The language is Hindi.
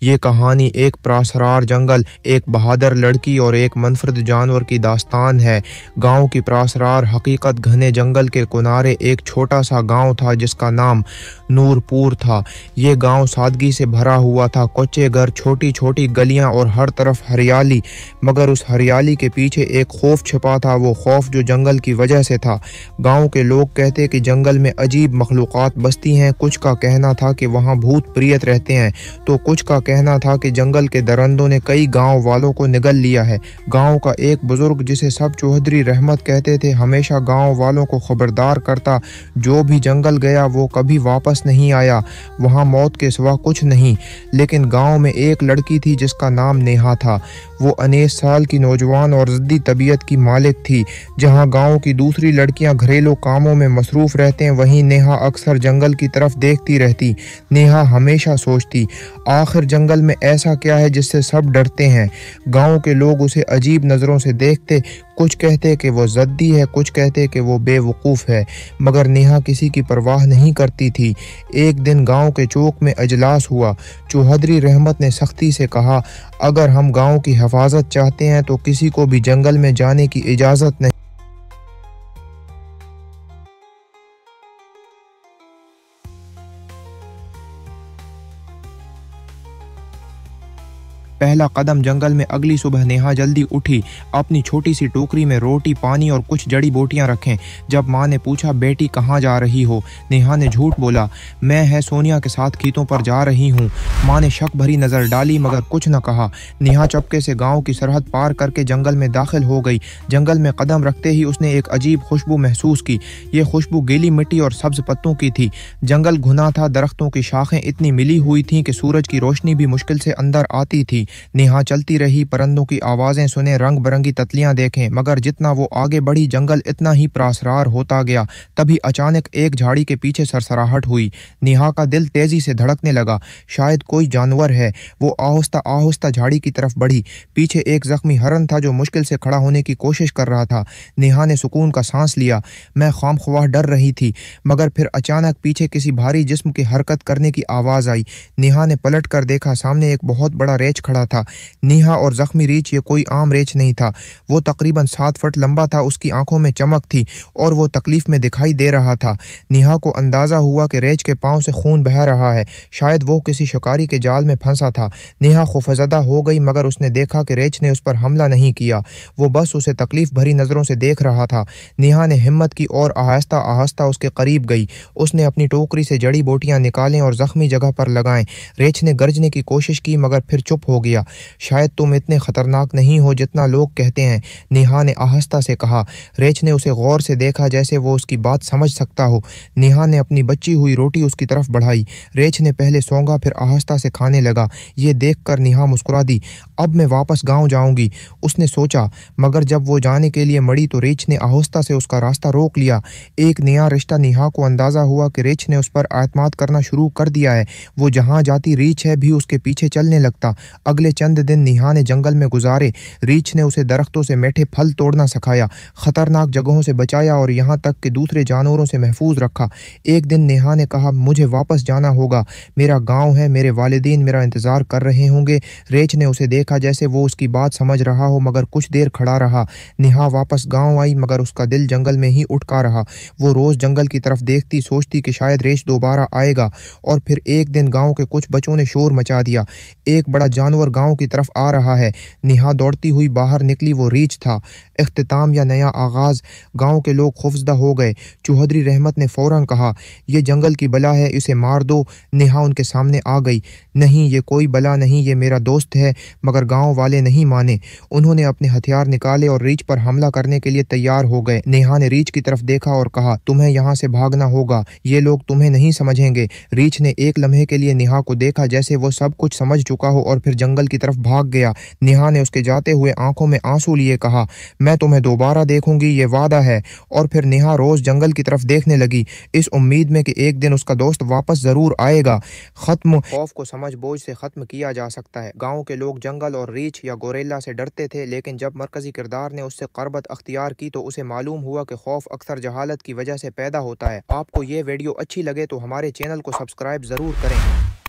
ये कहानी एक प्रासरार जंगल, एक बहादुर लड़की और एक मुनफरद जानवर की दास्तान है। गांव की प्रासरार हकीकत घने जंगल के किनारे एक छोटा सा गांव था जिसका नाम नूरपुर था। ये गांव सादगी से भरा हुआ था, कच्चे घर, छोटी छोटी गलियां और हर तरफ हरियाली। मगर उस हरियाली के पीछे एक खौफ छिपा था, वो खौफ जो जंगल की वजह से था। गांव के लोग कहते कि जंगल में अजीब मखलूक़ात बसती हैं। कुछ का कहना था कि वहाँ भूत प्रेत रहते हैं, तो कुछ का कहना था कि जंगल के दरिंदों ने कई गांव वालों को निगल लिया है। गांव का एक बुजुर्ग जिसे सब चौधरी रहमत कहते थे, हमेशा गांव वालों को खबरदार करता, जो भी जंगल गया वो कभी वापस नहीं आया, वहां मौत के सिवा कुछ नहीं। लेकिन गांव में एक लड़की थी जिसका नाम नेहा था। वो 19 साल की नौजवान और ज़िद्दी तबीयत की मालिक थी। जहां गांव की दूसरी लड़कियां घरेलू कामों में मसरूफ़ रहते हैं, वहीं नेहा अक्सर जंगल की तरफ देखती रहती। नेहा हमेशा सोचती, आखिर जंगल में ऐसा क्या है जिससे सब डरते हैं। गांव के लोग उसे अजीब नज़रों से देखते, कुछ कहते कि वो ज़द्दी है, कुछ कहते कि वो बेवकूफ़ है, मगर नेहा किसी की परवाह नहीं करती थी। एक दिन गांव के चौक में अजलास हुआ। चौधरी रहमत ने सख्ती से कहा, अगर हम गांव की हिफाजत चाहते हैं तो किसी को भी जंगल में जाने की इजाज़त नहीं। पहला कदम जंगल में। अगली सुबह नेहा जल्दी उठी, अपनी छोटी सी टोकरी में रोटी, पानी और कुछ जड़ी बूटियां रखें। जब माँ ने पूछा, बेटी कहाँ जा रही हो, नेहा ने झूठ बोला, मैं है सोनिया के साथ खेतों पर जा रही हूँ। माँ ने शक भरी नज़र डाली मगर कुछ न कहा। नेहा चुपके से गाँव की सरहद पार करके जंगल में दाखिल हो गई। जंगल में कदम रखते ही उसने एक अजीब खुशबू महसूस की। ये खुशबू गीली मिट्टी और सब्ज पत्तों की थी। जंगल घुना था, दरख्तों की शाखें इतनी मिली हुई थीं कि सूरज की रोशनी भी मुश्किल से अंदर आती थी। नेहा चलती रही, परंदों की आवाज़ें सुने, रंग बिरंगी तितलियां देखें, मगर जितना वो आगे बढ़ी जंगल इतना ही प्रासरार होता गया। तभी अचानक एक झाड़ी के पीछे सरसराहट हुई। नेहा का दिल तेजी से धड़कने लगा, शायद कोई जानवर है। वो आहिस्ता आहिस्ता झाड़ी की तरफ बढ़ी। पीछे एक जख्मी हरन था जो मुश्किल से खड़ा होने की कोशिश कर रहा था। नेहा ने सुकून का सांस लिया। मैं खामख्वाह डर रही थी, मगर फिर अचानक पीछे किसी भारी जिस्म की हरकत करने की आवाज़ आई। नेहा ने पलट कर देखा, सामने एक बहुत बड़ा रेछ खड़ा था। नेहा और जख्मी रीछ ये कोई आम रेछ नहीं था। वो तकरीबन 7 फुट लंबा था, उसकी आंखों में चमक थी और वो तकलीफ में दिखाई दे रहा था। नेहा को अंदाजा हुआ कि रेछ के पांव से खून बह रहा है, शायद वो किसी शिकारी के जाल में फंसा था। नेहा खौफजदा हो गई, मगर उसने देखा कि रेछ ने उस पर हमला नहीं किया, वो बस उसे तकलीफ भरी नजरों से देख रहा था। नेहा ने हिम्मत की और आहिस्ता आहिस्ता उसके करीब गई। उसने अपनी टोकरी से जड़ी बूटियां निकालें और जख्मी जगह पर लगाएं। रेछ ने गरजने की कोशिश की मगर फिर चुप हो गया। शायद तुम इतने खतरनाक नहीं हो जितना लोग कहते हैं, नेहा ने आहिस्ता से कहा। रेछ ने उसे गौर से देखा, जैसे वो उसकी बात समझ सकता हो। नेहा ने अपनी बची हुई रोटी उसकी तरफ बढ़ाई। रेछ ने पहले सौंगा, फिर आहिस्ता से खाने लगा। ये देखकर नेहा मुस्कुरा दी। अब मैं वापस गांव जाऊंगी, उसने सोचा, मगर जब वो जाने के लिए मड़ी तो रेछ ने आहिस्ता से उसका रास्ता रोक लिया। एक नया रिश्ता। नेहा को अंदाजा हुआ कि रेछ ने उस पर एतमाद करना शुरू कर दिया है। वो जहां जाती रीछ है भी उसके पीछे चलने लगता। अगले चंद दिन नेहा ने जंगल में गुजारे। रीछ ने उसे दरख्तों से मीठे फल तोड़ना सिखाया, खतरनाक जगहों से बचाया और यहाँ तक कि दूसरे जानवरों से महफूज रखा। एक दिन नेहा ने कहा, मुझे वापस जाना होगा, मेरा गांव है, मेरे वालिदैन मेरा इंतजार कर रहे होंगे। रेछ ने उसे देखा जैसे वो उसकी बात समझ रहा हो, मगर कुछ देर खड़ा रहा। नेहा वापस गाँव आई, मगर उसका दिल जंगल में ही उठका रहा। वो रोज जंगल की तरफ देखती, सोचती कि शायद रेछ दोबारा आएगा। और फिर एक दिन गाँव के कुछ बच्चों ने शोर मचा दिया, एक बड़ा जानवर गाँव की तरफ आ रहा है। नेहा दौड़ती हुई बाहर निकली, वो रीछ था। इख्तिताम या नया आगाज। गांव के लोग खौफजदा हो गए। चौधरी रहमत ने फौरन कहा, ये जंगल की बला है, इसे मार दो। नेहा उनके सामने आ गई। नहीं, ये कोई बला नहीं, ये मेरा दोस्त है। मगर गांव वाले नहीं माने। उन्होंने अपने हथियार निकाले और रीछ पर हमला करने के लिए तैयार हो गए। नेहा ने रीछ की तरफ देखा और कहा, तुम्हें यहाँ से भागना होगा, ये लोग तुम्हें नहीं समझेंगे। रीछ ने एक लम्हे के लिए नेहा को देखा, जैसे वो सब कुछ समझ चुका हो, और फिर जंगल की तरफ भाग गया। नेहा ने उसके जाते हुए आंखों में आंसू लिए कहा, मैं तुम्हें दोबारा देखूंगी, ये वादा है। और फिर नेहा रोज जंगल की तरफ देखने लगी, इस उम्मीद में कि एक दिन उसका दोस्त वापस जरूर आएगा। खत्म। खौफ को समझ बोझ से खत्म किया जा सकता है। गांव के लोग जंगल और रीछ या गोरेला से डरते थे, लेकिन जब मरकजी किरदार ने उससे क़रबत अख्तियार की तो उसे मालूम हुआ कि खौफ अक्सर जहालत की वजह से पैदा होता है। आपको ये वीडियो अच्छी लगे तो हमारे चैनल को सब्सक्राइब जरूर करें।